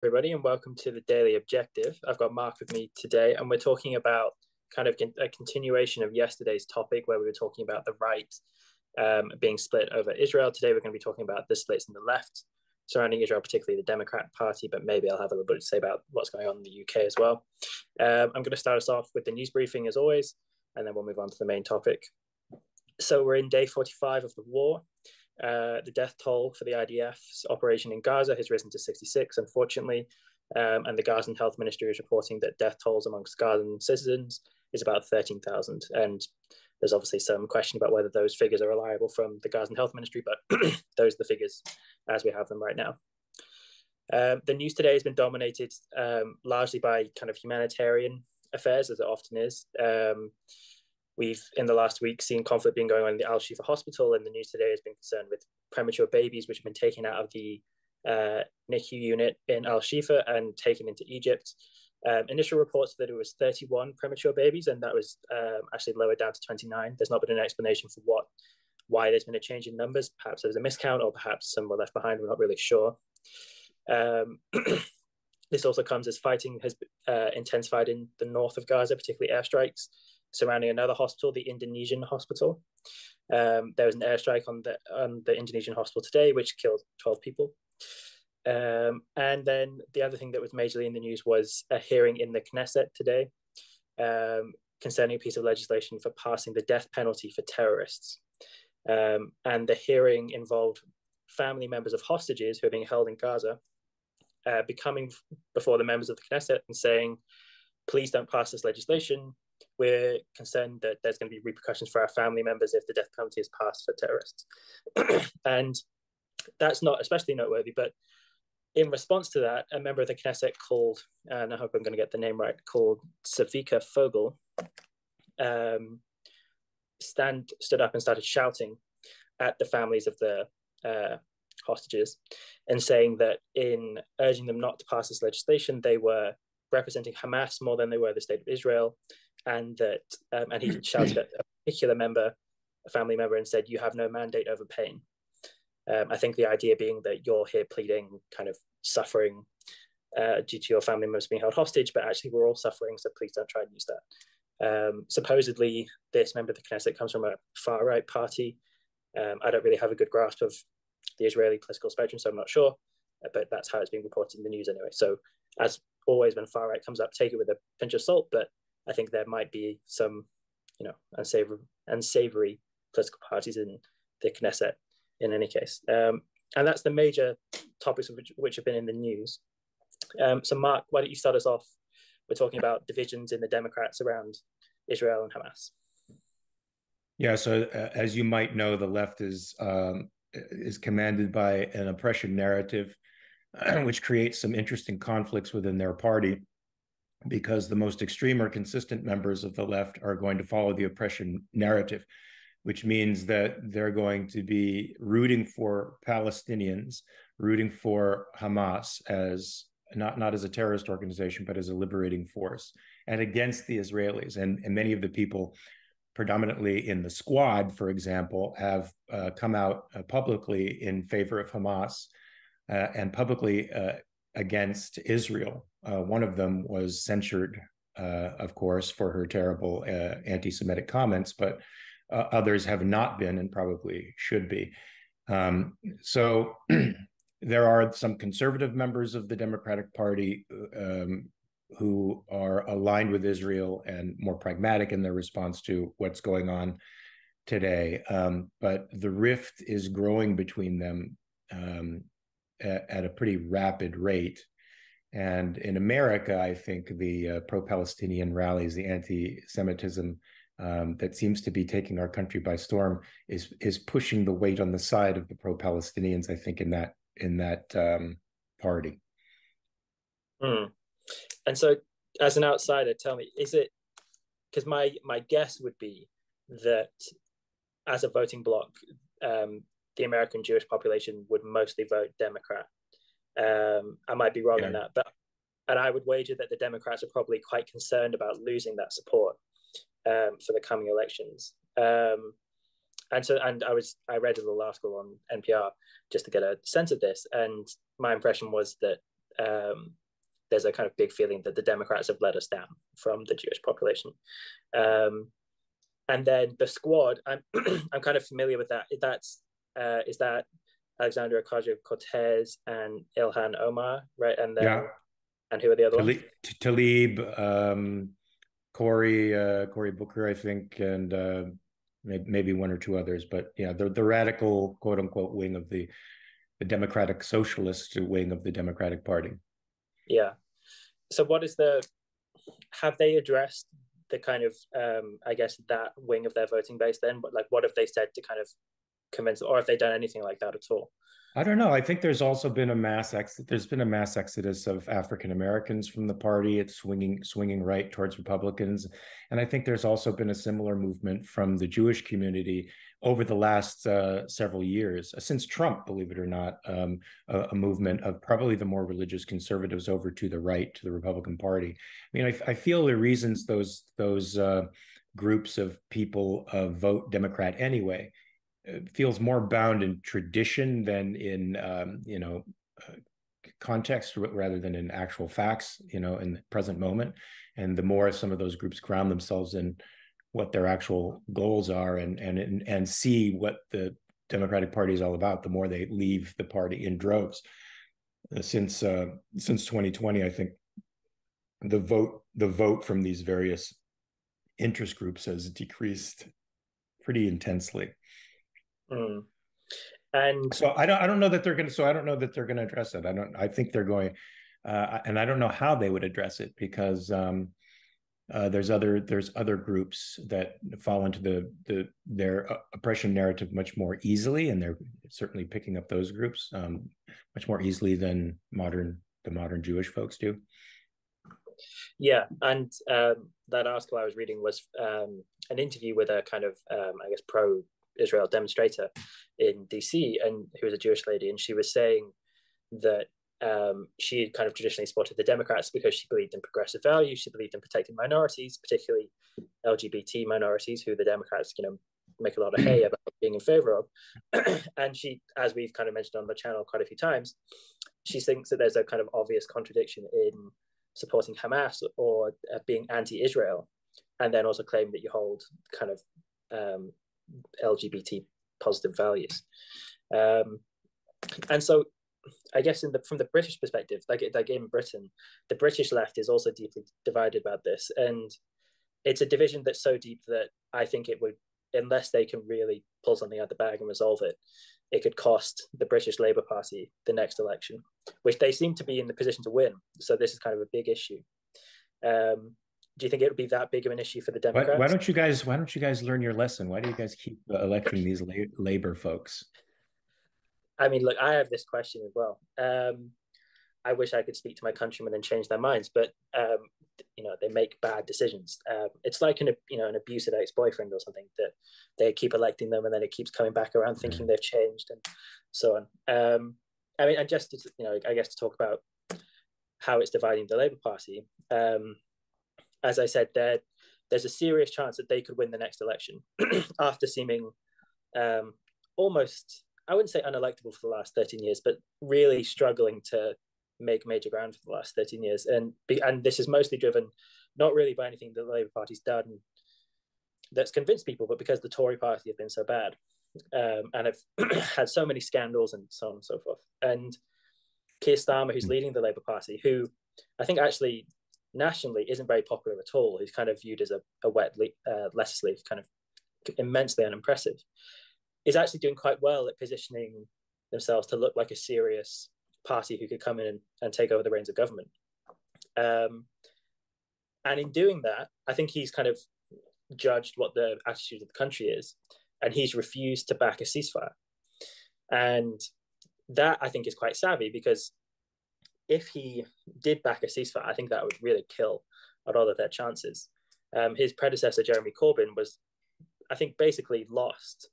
Everybody, and welcome to the Daily Objective. I've got Mark with me today, and we're talking about kind of a continuation of yesterday's topic where we were talking about the right being split over Israel. Today, we're going to be talking about the splits in the left surrounding Israel, particularly the Democrat Party, but maybe I'll have a little bit to say about what's going on in the UK as well. I'm going to start us off with the news briefing as always, and then we'll move on to the main topic. So we're in day 45 of the war. The death toll for the IDF's operation in Gaza has risen to 66, unfortunately, and the Gazan Health Ministry is reporting that death tolls amongst Gazan citizens is about 13,000. And there's obviously some question about whether those figures are reliable from the Gazan Health Ministry, but those are the figures as we have them right now. The news today has been dominated largely by kind of humanitarian affairs, as it often is. We've, in the last week, seen conflict being going on in the Al-Shifa hospital, and the news today has been concerned with premature babies which have been taken out of the NICU unit in Al-Shifa and taken into Egypt. Initial reports that it was 31 premature babies, and that was actually lowered down to 29. There's not been an explanation for why there's been a change in numbers. Perhaps there was a miscount, or perhaps some were left behind. We're not really sure. This also comes as fighting has intensified in the north of Gaza, particularly airstrikes surrounding another hospital, the Indonesian hospital. There was an airstrike on the Indonesian hospital today, which killed 12 people. And then the other thing that was majorly in the news was a hearing in the Knesset today concerning a piece of legislation for passing the death penalty for terrorists. And the hearing involved family members of hostages who are being held in Gaza becoming before the members of the Knesset and saying, please don't pass this legislation. We're concerned that there's going to be repercussions for our family members if the death penalty is passed for terrorists. And that's not especially noteworthy, but in response to that, a member of the Knesset called, and I hope I'm going to get the name right, called Savika Fogel, stood up and started shouting at the families of the hostages and saying that in urging them not to pass this legislation, they were representing Hamas more than they were the state of Israel. And that, and he shouted at a particular a family member, and said, "You have no mandate over pain." I think the idea being that you're here pleading kind of suffering due to your family members being held hostage, but actually we're all suffering, so please don't try and use that. Supposedly, this member of the Knesset comes from a far-right party. I don't really have a good grasp of the Israeli political spectrum, so I'm not sure, but that's how it's being reported in the news anyway. So as always, when far-right comes up, take it with a pinch of salt, but I think there might be some, unsavory political parties in the Knesset in any case. And that's the major topics which have been in the news. So Mark, why don't you start us off? We're talking about divisions in the Democrats around Israel and Hamas. Yeah, so as you might know, the left is commanded by an oppression narrative, which creates some interesting conflicts within their party, because the most extreme or consistent members of the left are going to follow the oppression narrative, which means that they're going to be rooting for Palestinians, rooting for Hamas as not as a terrorist organization, but as a liberating force, and against the Israelis. And many of the people, predominantly in the Squad, for example, have come out publicly in favor of Hamas and publicly against Israel. One of them was censured, of course, for her terrible anti-Semitic comments, but others have not been and probably should be. So there are some conservative members of the Democratic Party who are aligned with Israel and more pragmatic in their response to what's going on today. But the rift is growing between them at a pretty rapid rate. And in America, I think the pro-Palestinian rallies, the anti-Semitism that seems to be taking our country by storm is pushing the weight on the side of the pro-Palestinians, I think, in that party. And so, as an outsider, tell me, is it, because my guess would be that as a voting bloc, the American Jewish population would mostly vote Democrat. I might be wrong in that, and I would wager that the Democrats are probably quite concerned about losing that support for the coming elections. And I read a little article on NPR just to get a sense of this, and my impression was that there's a kind of big feeling that the Democrats have let us down from the Jewish population. And then the Squad, I'm I'm kind of familiar with that. Is that Alexandra Ocasio-Cortez and Ilhan Omar, right? And then Yeah. and who are the other ones? Talib, Cory Booker, I think, and maybe one or two others. But yeah, the radical quote unquote wing of the Democratic Socialist wing of the Democratic Party. Yeah. So have they addressed the kind of I guess that wing of their voting base then? But like, what have they said to kind of convince, or have they done anything like that at all? I don't know. I think there's also been a mass exit. There's been a mass exodus of African Americans from the party. It's swinging right towards Republicans, and I think there's also been a similar movement from the Jewish community over the last several years, since Trump, believe it or not, a movement of probably the more religious conservatives over to the right, to the Republican Party. I mean, I feel the reasons those groups of people vote Democrat anyway feels more bound in tradition than in context rather than in actual facts, in the present moment. And the more some of those groups ground themselves in what their actual goals are and see what the Democratic Party is all about, the more they leave the party in droves. Since 2020, I think the vote from these various interest groups has decreased pretty intensely. Mm. And so I don't know that they're going to. So I don't know that they're going to address it. I think they're going, and I don't know how they would address it because there's other groups that fall into their oppression narrative much more easily, and they're certainly picking up those groups much more easily than the modern Jewish folks do. Yeah, and that article I was reading was an interview with a kind of I guess pro-Israel demonstrator in DC, and who was a Jewish lady, and she was saying that she had kind of traditionally supported the Democrats because she believed in progressive values. She believed in protecting minorities, particularly LGBT minorities, who the Democrats, make a lot of hay about being in favor of. And she, as we've kind of mentioned on the channel quite a few times, she thinks that there's a kind of obvious contradiction in supporting Hamas or being anti-Israel, and then also claim that you hold kind of LGBT positive values. And so I guess from the British perspective, like in Britain, the British left is also deeply divided about this, and it's a division that's so deep that I think it would, unless they can really pull something out of the bag and resolve it, it could cost the British Labour Party the next election, which they seem to be in the position to win. So this is kind of a big issue. Do you think it would be that big of an issue for the Democrats? Why don't you guys learn your lesson? Why do you guys keep electing these Labour folks? I mean, look, I have this question as well. I wish I could speak to my countrymen and change their minds, but they make bad decisions. It's like an abusive ex-boyfriend or something, that they keep electing them and then it keeps coming back around thinking they've changed and so on. I mean, and just to, I guess to talk about how it's dividing the Labour Party. As I said, there's a serious chance that they could win the next election after seeming almost, I wouldn't say unelectable for the last 13 years, but really struggling to make major ground for the last 13 years. And this is mostly driven not really by anything that the Labour Party's done that's convinced people, but because the Tory party have been so bad and have had so many scandals and so on and so forth. And Keir Starmer, who's leading the Labour Party, who I think actually nationally isn't very popular at all, who's kind of viewed as a wet letter sleeve, kind of immensely unimpressive, is actually doing quite well at positioning themselves to look like a serious party who could come in and take over the reins of government. And in doing that, I think he's kind of judged what the attitude of the country is, and he's refused to back a ceasefire. And that, I think, is quite savvy, because if he did back a ceasefire, I think that would really kill a lot of their chances. His predecessor, Jeremy Corbyn, was, I think, basically lost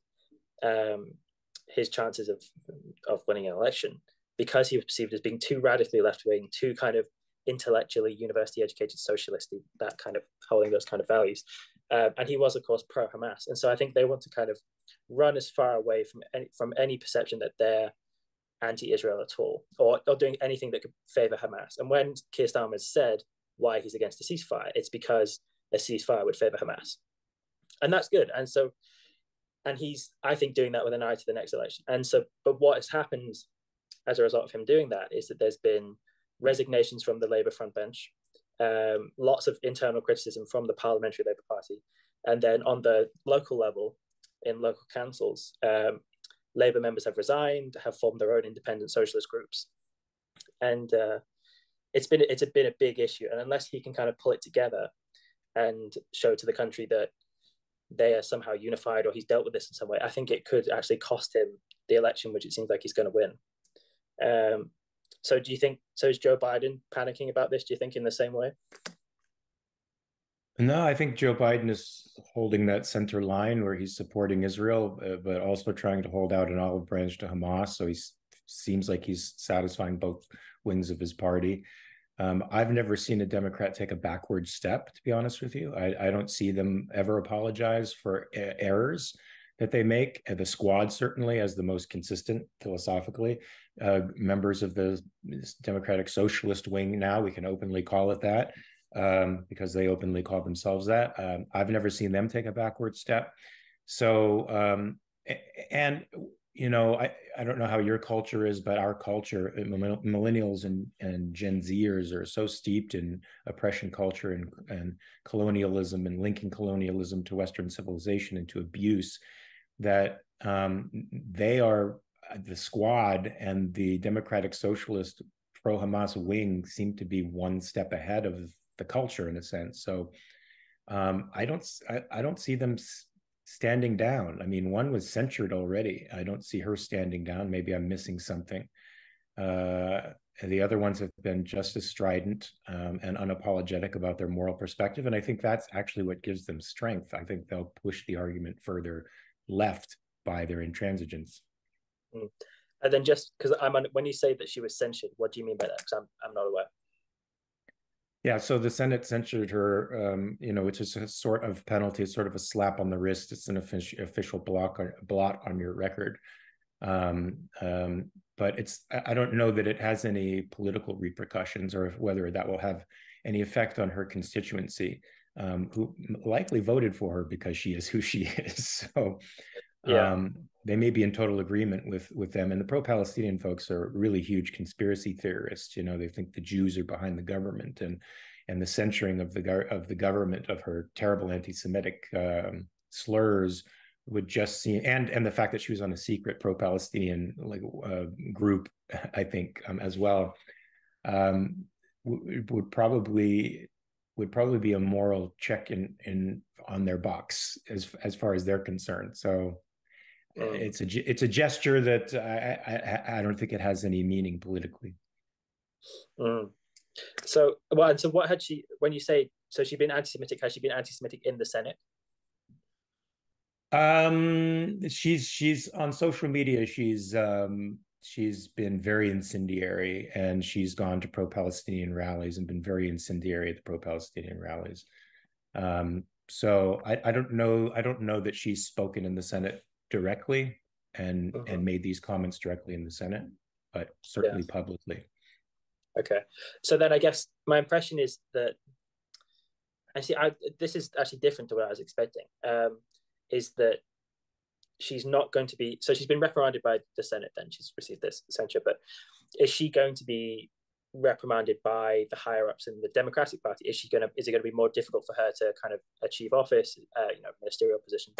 his chances of winning an election because he was perceived as being too radically left-wing, too kind of intellectually university-educated socialist, that kind of holding those kind of values. And he was, of course, pro-Hamas. And so I think they want to kind of run as far away from any perception that they're anti-Israel at all, or doing anything that could favor Hamas. And when Keir Starmer said why he's against a ceasefire, it's because a ceasefire would favor Hamas, and that's good. And he's, I think, doing that with an eye to the next election. And so, but what has happened as a result of him doing that is that there's been resignations from the Labour front bench, lots of internal criticism from the Parliamentary Labour Party, and then on the local level, in local councils, Labour members have resigned, have formed their own independent socialist groups, and it's been a big issue. And unless he can kind of pull it together and show to the country that they are somehow unified, or he's dealt with this in some way, I think it could actually cost him the election, which it seems like he's going to win. So do you think, so is Joe Biden panicking about this? Do you think in the same way? No, I think Joe Biden is holding that center line where he's supporting Israel, but also trying to hold out an olive branch to Hamas. So he seems like he's satisfying both wings of his party. I've never seen a Democrat take a backward step, to be honest with you. I don't see them ever apologize for errors that they make. The Squad certainly as the most consistent philosophically. Members of the Democratic Socialist wing now, we can openly call it that, because they openly call themselves that. I've never seen them take a backward step. So, and you know, I don't know how your culture is, but our culture, millennials and Gen Zers are so steeped in oppression culture and colonialism and linking colonialism to Western civilization and to abuse, that they are, the Squad and the Democratic Socialist pro-Hamas wing seem to be one step ahead of the culture in a sense. So I don't see them standing down. I mean, one was censured already. I don't see her standing down. Maybe I'm missing something. And the other ones have been just as strident and unapologetic about their moral perspective. And I think that's actually what gives them strength. I think they'll push the argument further left by their intransigence. Mm. And then just because when you say that she was censured, what do you mean by that? Because I'm not aware. Yeah, so the Senate censured her, which is a sort of penalty, it's sort of a slap on the wrist. It's an official blot on your record. But I don't know that it has any political repercussions or whether that will have any effect on her constituency, who likely voted for her because she is who she is. So yeah. They may be in total agreement with them. And the pro-Palestinian folks are really huge conspiracy theorists. You know, they think the Jews are behind the government, and the censuring of the government of her terrible anti-Semitic slurs would just seem, and the fact that she was on a secret pro-Palestinian group, I think, as well, would probably be a moral check in on their box as far as they're concerned. So it's a gesture that I don't think it has any meaning politically. So what had she, when you say, so she's been anti-Semitic, has she been anti-Semitic in the Senate? She's on social media. She's been very incendiary, and she's gone to pro-Palestinian rallies and been very incendiary at the pro-Palestinian rallies. So I don't know that she's spoken in the Senate directly and made these comments directly in the Senate, but certainly publicly. Okay, so then I guess my impression is that, this is actually different to what I was expecting, is that she's not going to be, so she's been reprimanded by the Senate, then she's received this censure, but is she going to be reprimanded by the higher ups in the Democratic Party? Is it going to be more difficult for her to kind of achieve office, ministerial position?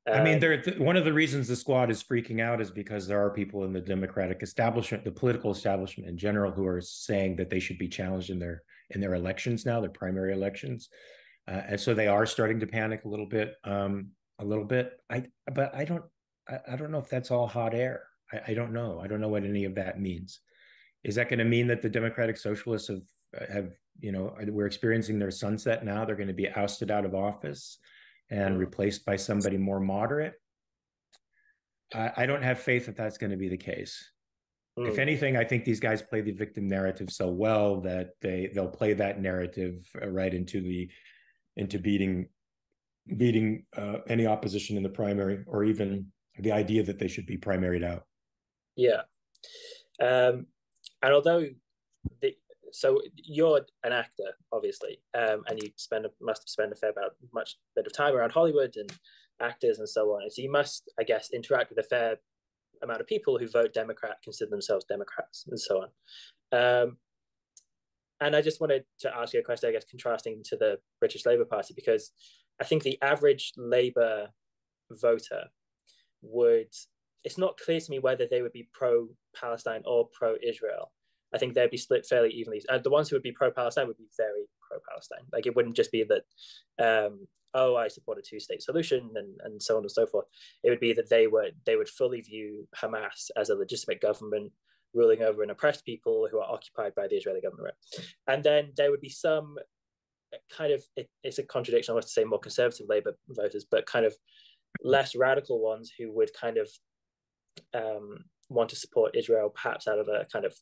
I mean, one of the reasons the Squad is freaking out is because there are people in the Democratic establishment, the political establishment in general, who are saying that they should be challenged in their elections now, their primary elections, and so they are starting to panic a little bit. But I don't know if that's all hot air. I don't know. I don't know what any of that means. Is that going to mean that the Democratic Socialists have we're experiencing their sunset now? They're going to be ousted out of office and replaced by somebody more moderate? I don't have faith that that's going to be the case. If anything, I think these guys play the victim narrative so well that they'll play that narrative right into beating any opposition in the primary, or even the idea that they should be primaried out. Yeah. And although so you're an actor, obviously, and you must have spent much bit of time around Hollywood and actors and so on. And so you must, I guess, interact with a fair amount of people who vote Democrat, consider themselves Democrats, and so on. And I just wanted to ask you a question, I guess, contrasting to the British Labour Party, because I think the average Labour voter it's not clear to me whether they would be pro-Palestine or pro-Israel. I think they'd be split fairly evenly. The ones who would be pro-Palestine would be very pro-Palestine. Like, it wouldn't just be that, I support a two-state solution and so on and so forth. It would be that they would fully view Hamas as a legitimate government ruling over an oppressed people who are occupied by the Israeli government. And then there would be some kind of, it's a contradiction, I want to say more conservative Labour voters, but kind of less radical ones who would kind of want to support Israel, perhaps out of a kind of,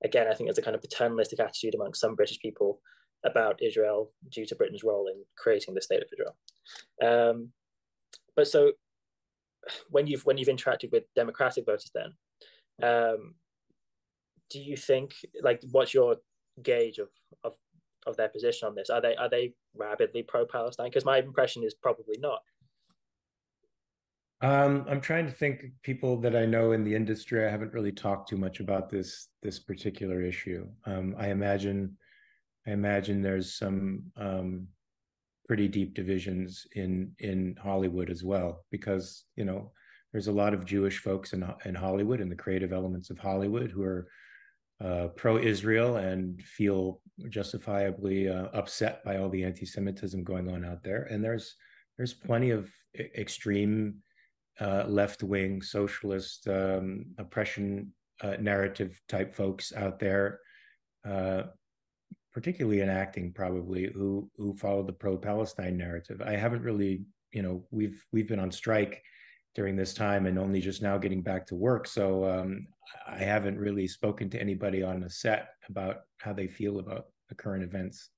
again, I think there's a kind of paternalistic attitude among some British people about Israel due to Britain's role in creating the state of Israel. But so when you've interacted with Democratic voters, then do you think, like, what's your gauge of their position on this? Are they rabidly pro-Palestine? Because my impression is probably not. I'm trying to think of people that I know in the industry. I haven't really talked too much about this particular issue. I imagine there's some pretty deep divisions in Hollywood as well, because there's a lot of Jewish folks in Hollywood and the creative elements of Hollywood who are pro-Israel and feel justifiably upset by all the anti-Semitism going on out there. And there's plenty of extreme left-wing socialist oppression narrative type folks out there, particularly in acting, probably, who follow the pro-Palestine narrative. I haven't really, we've been on strike during this time and only just now getting back to work. So I haven't really spoken to anybody on the set about how they feel about the current events.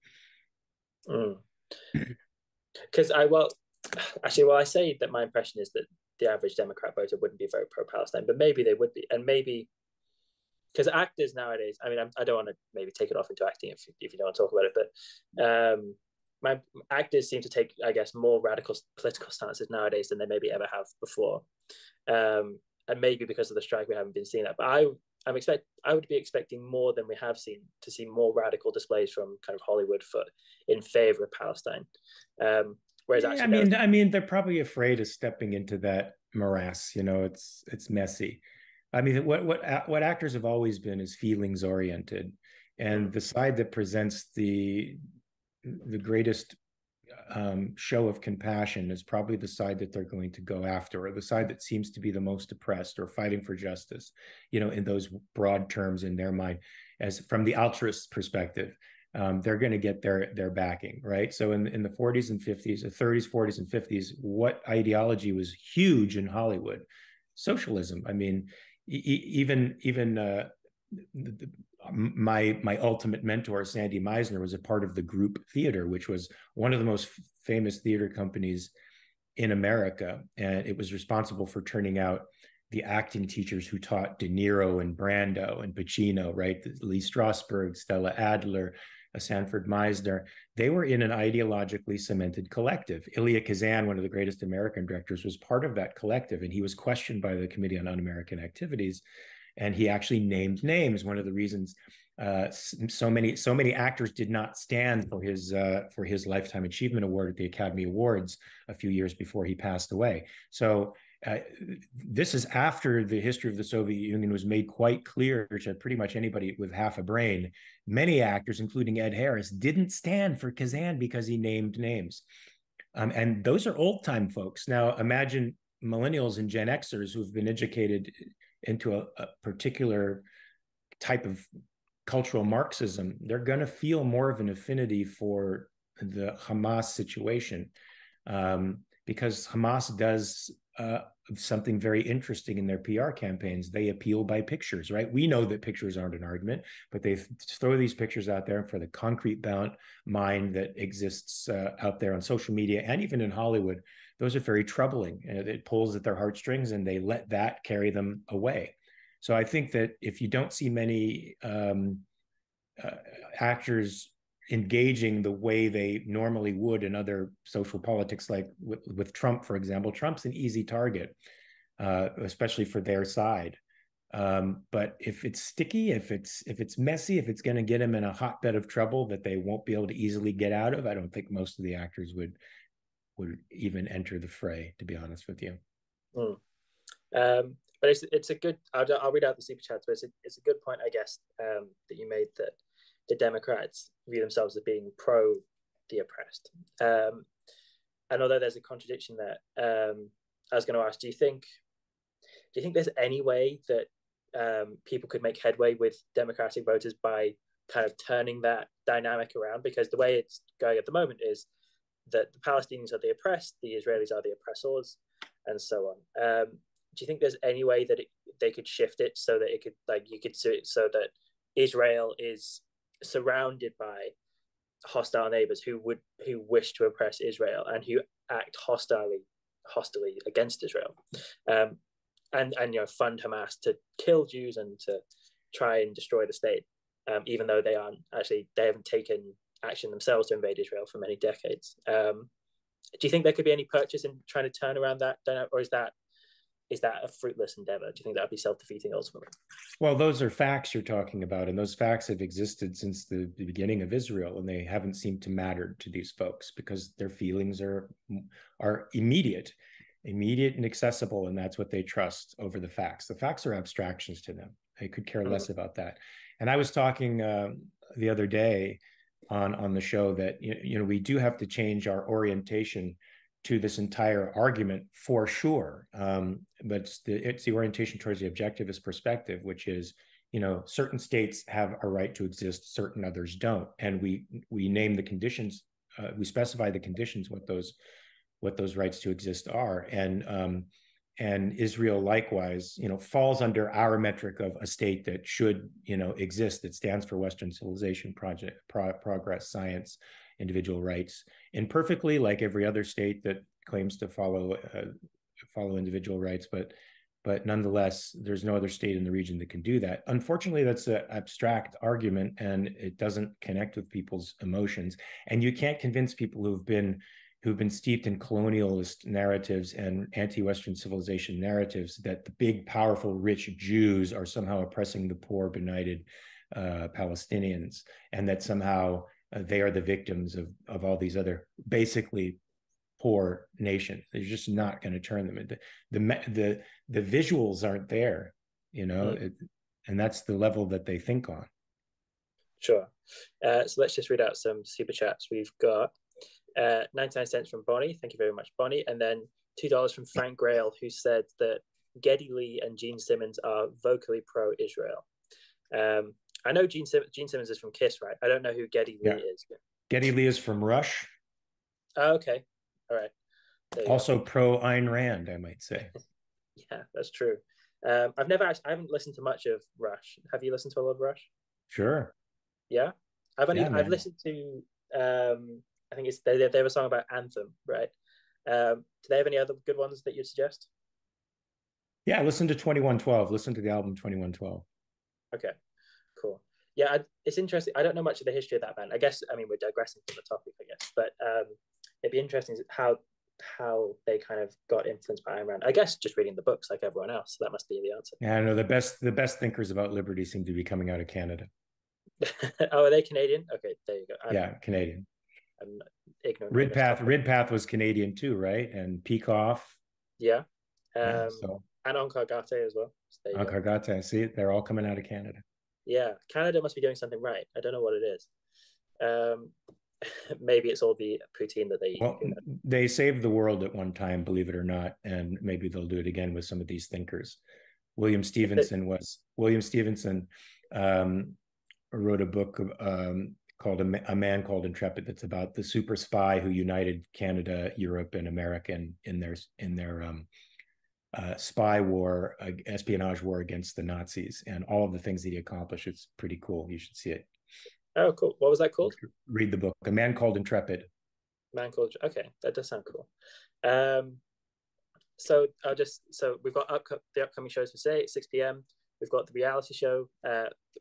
Because I say that my impression is that the average Democrat voter wouldn't be very pro-Palestine, but maybe they would be. And maybe because actors nowadays, I mean, I don't want to maybe take it off into acting if you don't want to talk about it, but my actors seem to take, I guess, more radical political stances nowadays than they maybe ever have before. And maybe because of the strike, we haven't been seeing that. But I would be expecting more than we have seen, to see more radical displays from kind of Hollywood in favor of Palestine. Whereas actually, I mean, they're probably afraid of stepping into that morass. It's messy. I mean, what actors have always been is feelings oriented, and the side that presents the greatest show of compassion is probably the side that they're going to go after, or the side that seems to be the most oppressed or fighting for justice, in those broad terms in their mind, as from the altruist perspective. They're going to get their backing, right? So in the 40s and 50s, the 30s, 40s, and 50s, what ideology was huge in Hollywood? Socialism. I mean, even my ultimate mentor, Sandy Meisner, was a part of the Group Theater, which was one of the most famous theater companies in America, and it was responsible for turning out the acting teachers who taught De Niro and Brando and Pacino, right? Lee Strasberg, Stella Adler, Sanford Meisner. They were in an ideologically cemented collective. Elia Kazan, one of the greatest American directors, was part of that collective, and he was questioned by the Committee on Un-American Activities, and he actually named names. One of the reasons so many actors did not stand for his Lifetime Achievement Award at the Academy Awards a few years before he passed away. So this is after the history of the Soviet Union was made quite clear to pretty much anybody with half a brain. Many actors, including Ed Harris, didn't stand for Kazan because he named names. And those are old-time folks. Now, imagine millennials and Gen Xers who've been educated into a particular type of cultural Marxism. They're going to feel more of an affinity for the Hamas situation because Hamas does something very interesting in their PR campaigns. They appeal by pictures, right? We know that pictures aren't an argument, but they throw these pictures out there for the concrete bound mind that exists out there on social media and even in Hollywood. Those are very troubling. It pulls at their heartstrings, and they let that carry them away. So I think that if you don't see many actors engaging the way they normally would in other social politics, like with Trump, for example, Trump's an easy target, especially for their side. But if it's sticky, if it's messy, if it's going to get him in a hotbed of trouble that they won't be able to easily get out of, I don't think most of the actors would even enter the fray, to be honest with you. Mm. But it's a good. I'll read out the super chats, but it's a good point, I guess, that you made, that the Democrats view themselves as being pro the oppressed. And although there's a contradiction there, I was going to ask: do you think there's any way that people could make headway with Democratic voters by kind of turning that dynamic around? Because the way it's going at the moment is that the Palestinians are the oppressed, the Israelis are the oppressors, and so on. Do you think there's any way that they could shift it so that it could, like, you could do it so that Israel is surrounded by hostile neighbors who wish to oppress Israel and who act hostilely against Israel, and fund Hamas to kill Jews and to try and destroy the state, even though they haven't taken action themselves to invade Israel for many decades. Do you think there could be any purchase in trying to turn around that, or is that a fruitless endeavor? Do you think that would be self-defeating ultimately? Well, those are facts you're talking about, and those facts have existed since the beginning of Israel, and they haven't seemed to matter to these folks because their feelings are immediate and accessible, and that's what they trust over the facts. The facts are abstractions to them. They could care less about that. And I was talking the other day on the show that we do have to change our orientation to this entire argument for sure. But it's the orientation towards the objectivist perspective, which is, certain states have a right to exist, certain others don't. And we name the conditions, we specify the conditions, what those rights to exist are. And Israel likewise, falls under our metric of a state that should, exist, that stands for Western civilization, progress, science, individual rights, and perfectly like every other state that claims to follow individual rights, but nonetheless, there's no other state in the region that can do that. Unfortunately, that's an abstract argument, and it doesn't connect with people's emotions. And you can't convince people who've been steeped in colonialist narratives and anti-Western civilization narratives that the big, powerful, rich Jews are somehow oppressing the poor, benighted Palestinians, and that somehow they are the victims of all these other basically poor nations. They're just not going to turn them into the visuals aren't there, and that's the level that they think on. Sure. So let's just read out some super chats. We've got 99 cents from Bonnie. Thank you very much, Bonnie. And then $2 from Frank Grail, who said that Geddy Lee and Gene Simmons are vocally pro-Israel. I know Gene Simmons is from Kiss, right? I don't know who Geddy Lee is. Geddy Lee is from Rush. Oh, okay. All right. Also pro Ayn Rand, I might say. Yeah, that's true. I haven't listened to much of Rush. Have you listened to a lot of Rush? Sure. Yeah. I've listened to I think they have a song about Anthem, right? Do they have any other good ones that you'd suggest? Yeah, listen to 2112. Listen to the album 2112. Okay, cool. Yeah, it's interesting. I don't know much of the history of that band. I guess, we're digressing from the topic, I guess, but it'd be interesting how they kind of got influenced by Ayn Rand. I guess just reading the books like everyone else. So that must be the answer. Yeah, I know the best thinkers about liberty seem to be coming out of Canada. Oh, are they Canadian? Okay, there you go. Canadian. I'm ignorant. Ridpath was Canadian too, right? And Peikoff. Yeah. And Onkar Ghate as well. So Onkar Ghate. See, they're all coming out of Canada. Yeah, Canada must be doing something right. I don't know what it is. Maybe it's all the poutine that they eat. Well, they saved the world at one time, believe it or not, and maybe they'll do it again with some of these thinkers. William Stevenson wrote a book called A Man Called Intrepid, that's about the super spy who united Canada, Europe, and America in their spy war, espionage war against the Nazis, and all of the things that he accomplished. It's pretty cool. You should see it. Oh, cool. What was that called? Read the book, A Man Called Intrepid. Okay, that does sound cool. So we've got the upcoming shows for today at 6 p.m. We've got the reality show,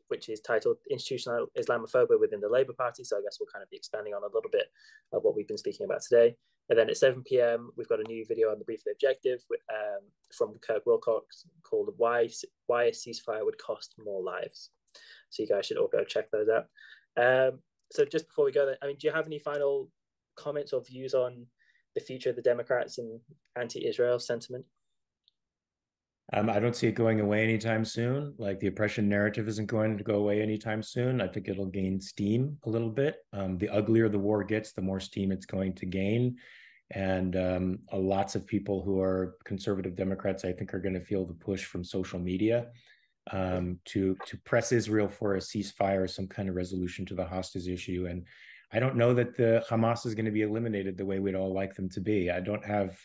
which is titled Institutional Islamophobia Within the Labour Party. So I guess we'll kind of be expanding on a little bit of what we've been speaking about today. And then at 7 p.m., we've got a new video on the Briefly Objective from Kirk Wilcox called Why a Ceasefire Would Cost More Lives. So you guys should all go check those out. So just before we go, I mean, do you have any final comments or views on the future of the Democrats and anti-Israel sentiment? I don't see it going away anytime soon. Like, the oppression narrative isn't going to go away anytime soon. I think it'll gain steam a little bit. The uglier the war gets, the more steam it's going to gain. And lots of people who are conservative Democrats, I think, are going to feel the push from social media to press Israel for a ceasefire, some kind of resolution to the hostage issue. And I don't know that the Hamas is going to be eliminated the way we'd all like them to be. I don't have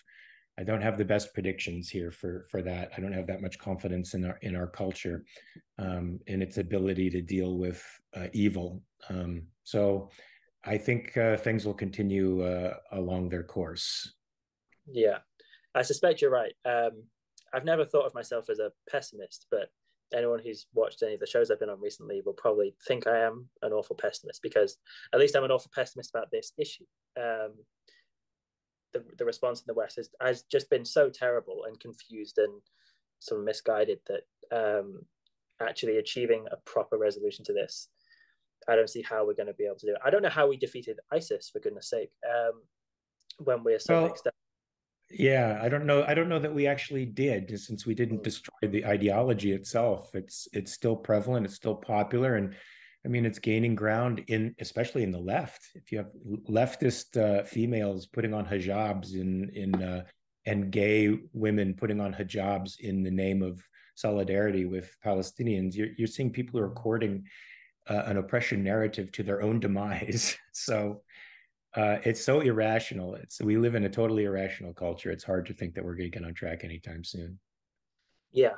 the best predictions here for that. I don't have that much confidence in our culture, in its ability to deal with evil. So I think things will continue along their course. Yeah, I suspect you're right. I've never thought of myself as a pessimist, but anyone who's watched any of the shows I've been on recently will probably think I am an awful pessimist, because at least I'm an awful pessimist about this issue. The response in the West has just been so terrible and confused and sort of misguided that actually achieving a proper resolution to this, I don't see how we're going to be able to do it. I don't know how we defeated ISIS, for goodness sake, when we're so mixed up. Yeah, I don't know that we actually did, since we didn't destroy the ideology itself. It's still prevalent, it's still popular, and I mean, it's gaining ground especially in the left. If you have leftist females putting on hijabs and gay women putting on hijabs in the name of solidarity with Palestinians, you're seeing people who are courting an oppression narrative to their own demise. So it's so irrational. We live in a totally irrational culture. It's hard to think that we're going to get on track anytime soon. Yeah.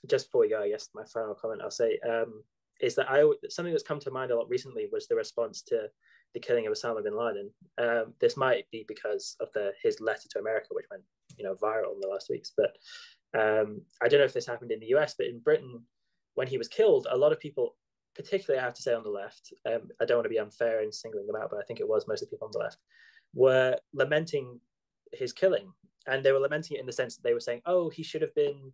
Just before we go, I guess my final comment I'll say is that something that's come to mind a lot recently was the response to the killing of Osama bin Laden. This might be because of his letter to America, which went viral in the last weeks. But I don't know if this happened in the US, but in Britain, when he was killed, a lot of people, particularly I have to say on the left, I don't want to be unfair in singling them out, but I think it was mostly people on the left, were lamenting his killing. And they were lamenting it in the sense that they were saying, oh, he should have been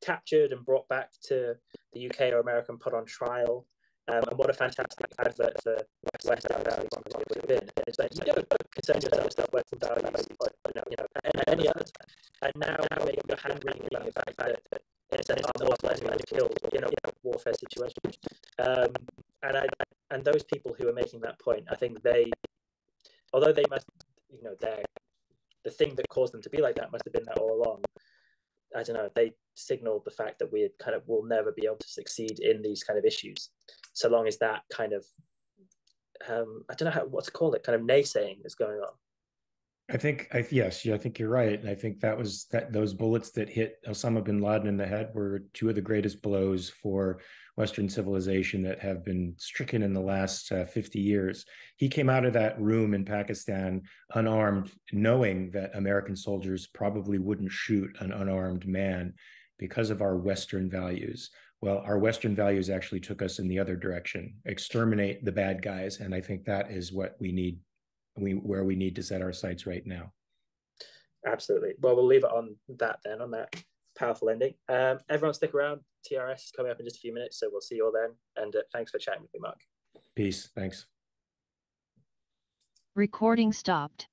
captured and brought back to the UK or America and put on trial. And what a fantastic advert for Western values it would have been. And it's like, you don't concern yourself with Western values at any other time. And now you're hand-wringing about the fact that in a sense, our Muslims are killed in a warfare situation. And those people who are making that point, I think although they must, the thing that caused them to be like that must have been that all along. I don't know, they signaled the fact that we kind of will never be able to succeed in these kind of issues, so long as that kind of, I don't know what to call it, kind of naysaying is going on. I think you're right. And I think those bullets that hit Osama bin Laden in the head were two of the greatest blows for Western civilization that have been stricken in the last 50 years. He came out of that room in Pakistan unarmed, knowing that American soldiers probably wouldn't shoot an unarmed man because of our Western values. Well, our Western values actually took us in the other direction, exterminate the bad guys. And I think that is what we need. Where we need to set our sights right now. Absolutely. Well, we'll leave it on that powerful ending. Everyone stick around. TRS is coming up in just a few minutes, so we'll see you all then. And thanks for chatting with me, Mark. Peace. Thanks. Recording stopped.